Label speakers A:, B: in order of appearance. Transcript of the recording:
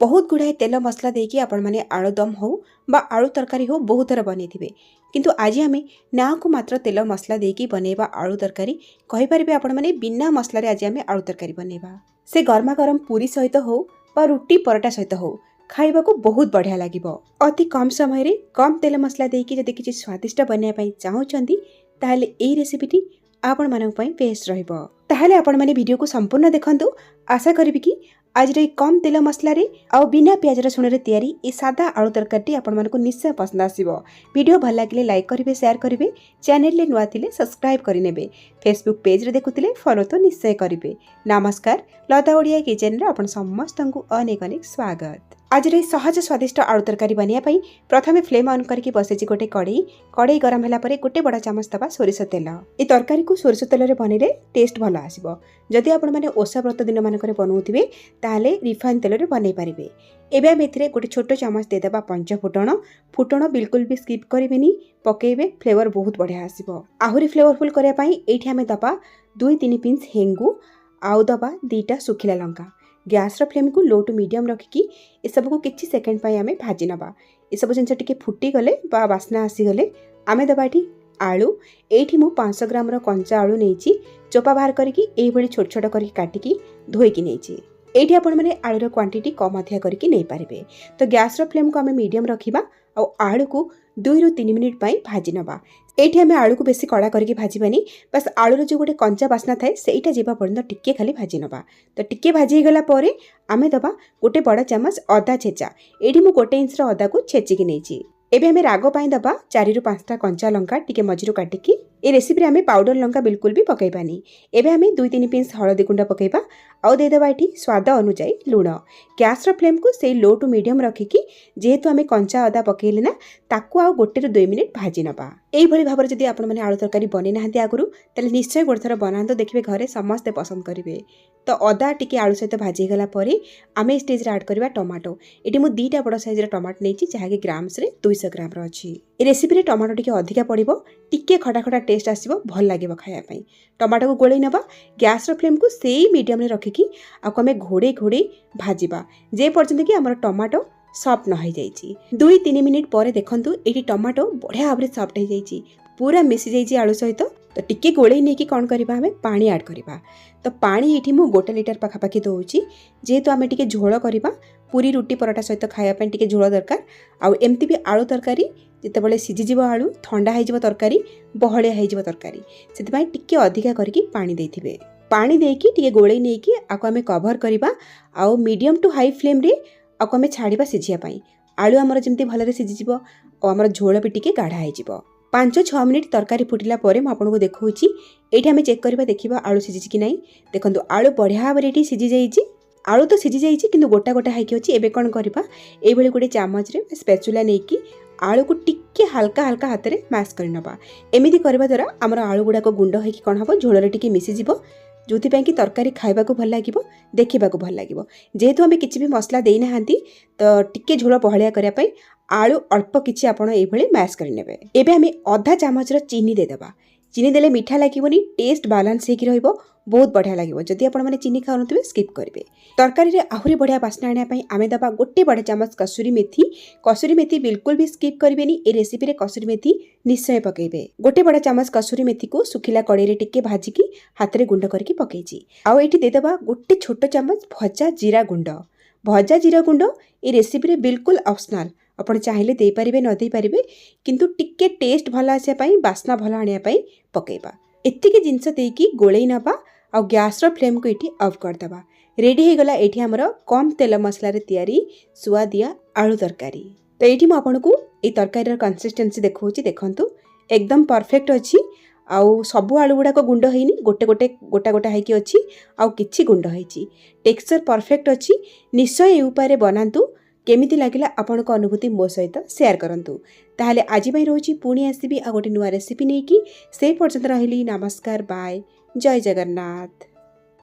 A: बहुत गुड़ाए तेल मसला देकी आपण माने आलुदम हो बा आलू तरकारी हो बहुत थर बनै थिबे किंतु आज आमे ना को मात्र तेल मसला देकी बनेबा आलू तरकारी कहि परिबे आपण माने बिना मसला रे आज आमे आलू तरकारी बनेबा से गरमा गरम पूरी सहित हो बा रुटी परोटा सहित हो खाइबा को बहुत बढ़िया लागिबो। अति कम समय रे कम तेल मसला देकी जदि किछि स्वादिष्ट बनै पई चाहौचंदी ताहले एई रेसिपीटी आपण मानक पई बेस्ट रहइबो। ताहले आपण माने वीडियो को संपूर्ण देखंतु। आशा करिबि कि आज रे कम तेल मसला रे आ बिना प्याज रसुण रे तैयारी ए सादा आलू तरकारी आपण मानक निश्चय पसंद आसीबो। वीडियो भल लागिले लाइक करिवे, शेयर करिवे, चैनल ले नुआ थिले सब्सक्राइब करि नेबे, फेसबुक पेज रे देखुथिले फॉलो तो निश्चय करिवे। नमस्कार, लता ओडिया किचन रे आपण समस्तंकु अनेक अनेक स्वागत। आज रे सहज स्वादिष्ट आलू तरकारी बनिया पई प्रथमे फ्लेम ऑन करके बसेछि गोटे कड़ाई गरम होला परे गोटे बड़ा चामच दबा सोरिष तेल। ए तरकारी को सोरिष तेल रे बनेले टेस्ट भल आसीबो। जदि आपण माने ओसा व्रत दिन मानकरे बनौथिबे ताहले रिफाइन तेल रे बनै परिबे। एबे हम एथिरे गोटे छोटो चामच दे देबा पंच फुटण। फुटण बिल्कुल भी स्किप करिवेनी, पकेइबे, फ्लेवर बहुत बढ़िया आसीबो। आहुरी फ्लेवरफुल करिया पई एठी हमें दबा 2-3 पिंच हेंगु आउ दबा 2टा सुखिला लंका। गैस रो फ्लेम को लो टू मीडियम रखिकी ए सब को किछि सेकंड पई हमें भाजी नबा। ए सब जिनस टिके फुटी गले बा वासना आसी गले आमे दबा एठी आलू। एठी मु 500 ग्राम रो कंचा आलू नेछि, चोपा बाहर करके एई भली छोट छोट करके काटिकी धोईकी नेछि। एठी आपण माने आलू रो क्वांटिटी कम अधिया करके नै पारिबे। तो गैस रो फ्लेम को हमें मीडियम रखिबा और आलू को 2-3 मिनिट पई भाजी नबा। एठी हमें आलू को बेसी कड़ा करके भाजीबानी, बस आलू रो जो गोटे कंचा बासना थाए सेईटा जेबा पर्यंत टिके खाली भाजी नबा। तो टिके भाजी गला परे आमे दबा गोटे बड़ा चामच अदा छेचा। एठी मु 1 इंच रो अदा को छेचिकी नेछि। एबे हमें रागो पाई दबा 4-5टा कंचा लंका टिके मझिरु काटिकी। ए रेसिपी रे हमें पाउडर लंका बिल्कुल भी पकैबानी। एबे हमें 2-3 पिंच हळदी गुंडा पकैबा आउ दे देबा एठी स्वाद अनुसार लूण। गैस रो फ्लेम को से लो टू मीडियम रखिकी जेहेतु हमें कंचा अदा पकैले ना ताकू आउ 1-2 मिनिट भाजी नबा। एई भली भाबर जदि आपण माने आलू तरकारी बनै नाहंती आगुरु तले निश्चय गोटे थर बनांतो, देखिबे घरे समस्त पसंद करिवे। तो अदा टिके आलू सहित भाजी गला परे आमे स्टेज रे ऐड करबा टमाटो। एठी मु 2टा बड़ साइज रे टमाटो नेछि जहा कि ग्राम्स रे 200 ग्राम रो अछि। ए रेसिपी रे टमाटो टिके अधिका पड़िबो, टिके खटा खटा टेस्ट आसीबो, भल लागिबो खाया पई। टमाटो को गोळै नबा। गैस रो फ्लेम को सेई मीडियम रे रखिकी आ को हमें घोड़े घोड़े भाजीबा जे पर्यंत कि हमर टमाटो सॉफ्ट न हो जाइछि। 2-3 मिनिट पर देखंतु एठी टमाटो बढ़िया भाबरे सॉफ्ट हो जाइछि, पूरा मिसी जाइछि आलू सहित। तो टिके गोळै नेकी कोन करबा हमें पानी ऐड करबा। तो पानी एठी मु 1 लिटर पाखापाखी दउछि जेहेतु हमें टिके झोल करबा। पूरी रुटी परोटा सहित खाया पे टिके झोल दरकार। आ एमती भी आलू तरकारी जिते बळे सिझि जिवो आलू ठंडा हो जिवो तरकारी, बहळिया हो जिवो तरकारी, सेति पई टिके अधिका करके पानी देथिबे। पानी देकी टिके गोळै नेकी आको हमें कवर करबा आ मीडियम टू हाई फ्लेम रे आको हमें छाड़िबा सिझिया पई। आलू हमर जेमती भलरे सिझि जिवो आ हमर झोल भी टिके गाढ़ा हो जिवो। 5-6 मिनिट तरकारी फुटिला परे म आपनको देखौछि। एठी हमें चेक करबा, देखिबा आलू सिझिछि कि नै। देखंतु आलू बढ़िया भाबरे एठी सिझि जाइछि। आलू तो सिझि जाइछि किंतु गोटा गोटा हाइकी अछि। एबे कोन करबा, एई भली गोटे चामच रे स्पैचुला नेकी आलू को टिके हल्का हल्का हाथ रे मैश कर नबा। एमिति करबा द्वारा हमर आलू गुडा को गुंड होइकी कोन हबो, झोल रे टिके मिसि जिवो, जोथि पई कि तरकारी खाइबा को भल लागिबो, देखिबा को भल लागिबो। जेहेतु हमें किछि भी मसला देई नाहंती तो टिके झोल बहळिया करिया पई आलू अल्प किछि आपण एई भली मैश कर नेबे। एबे हमें आधा चामच रो चीनी दे देबा। चीनी देले मीठा लागिबोनी, टेस्ट बैलेंस हेकी रहइबो, बहुत बढ़िया लागिबो। जदि आपण माने चीनी खाउनथिबे स्किप करिवे। तरकारी रे आहुरी बढ़िया बासना आनिया पई आमे दबा गोटे बड़ चामच कसुरी मेथी। कसुरी मेथी बिल्कुल भी स्किप करिवेनी। ए रेसिपी रे कसुरी मेथी निश्चय पकेइबे। गोटे बड़ चामच कसुरी मेथी को सुखिला कड़ाई रे टिके भाजिकी हाथ रे गुंड करके पकेइछि। आ एठी दे देबा गोटे छोटो चामच भजा जीरा गुंड। भजा जीरा गुंड ए रेसिपी रे बिल्कुल ऑप्शनल, आपण चाहिले दे पारिबे न दे पारिबे, किंतु टिके टेस्ट भल आसे पई, बासना भल आनिया पई पकेइबा। एतिकी जिंस देकी गोळै नबा आ गैस रो फ्लेम को एठी ऑफ कर दबा। रेडी हो गला एठी हमरो कम तेल मसला रे तयारी सुआदिया आलू तरकारी। तो एठी म आपनको ए तरकारी रो कंसिस्टेंसी देखौछि। देखंतु एकदम परफेक्ट अछि। आउ सबु आलू गुडा को गुंड हेइनी, गोटे गोटे गोटा गोटा हाइकी अछि आउ किछि गुंड हेइछि। टेक्सचर परफेक्ट अछि। निश्चय ए उपाय बनांतु। केमिति लागिला आपनको अनुभूति मो सहित शेयर करंतु। ताहले आजि पई रहउछि, पुणी आसीबी आ गोटे नुवा रेसिपी नेकी। से पर्यंत रहिली। नमस्कार, बाय, जय जगन्नाथ।